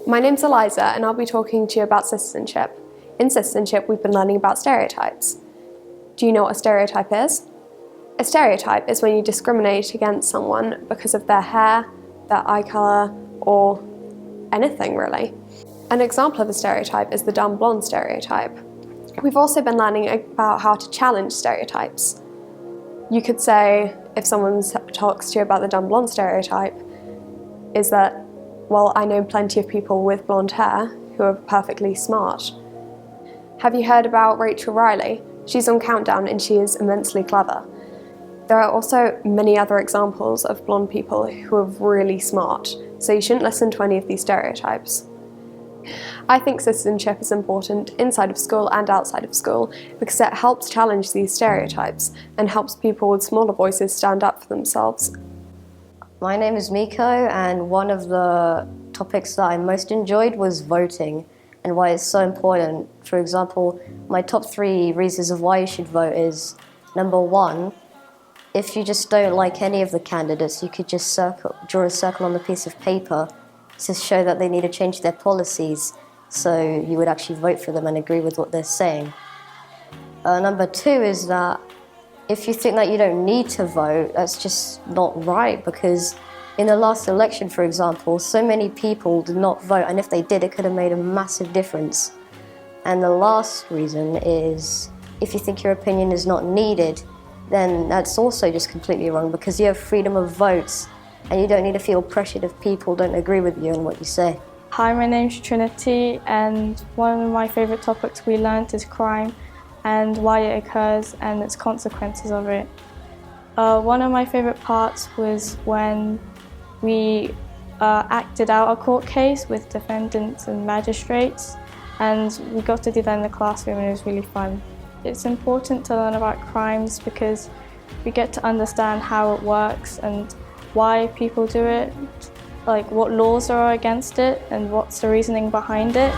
My name's Eliza and I'll be talking to you about citizenship. In citizenship, we've been learning about stereotypes. Do you know what a stereotype is? A stereotype is when you discriminate against someone because of their hair, their eye colour, or anything really. An example of a stereotype is the dumb blonde stereotype. We've also been learning about how to challenge stereotypes. You could say, if someone talks to you about the dumb blonde stereotype, is that, well, I know plenty of people with blonde hair who are perfectly smart. Have you heard about Rachel Riley? She's on Countdown and she is immensely clever. There are also many other examples of blonde people who are really smart, so you shouldn't listen to any of these stereotypes. I think citizenship is important inside of school and outside of school because it helps challenge these stereotypes and helps people with smaller voices stand up for themselves. My name is Miko, and one of the topics that I most enjoyed was voting and why it's so important. For example, my top 3 reasons of why you should vote is, number 1, if you just don't like any of the candidates, you could just draw a circle on the piece of paper to show that they need to change their policies, so you would actually vote for them and agree with what they're saying. Number 2 is that if you think that you don't need to vote, that's just not right, because in the last election, for example, so many people did not vote, and if they did, it could have made a massive difference. And the last reason is, if you think your opinion is not needed, then that's also just completely wrong, because you have freedom of votes, and you don't need to feel pressured if people don't agree with you on what you say. Hi, my name's Trinity, and one of my favourite topics we learnt is crime and why it occurs and its consequences of it. One of my favourite parts was when we acted out a court case with defendants and magistrates, and we got to do that in the classroom and it was really fun. It's important to learn about crimes because we get to understand how it works and why people do it, like what laws are against it and what's the reasoning behind it.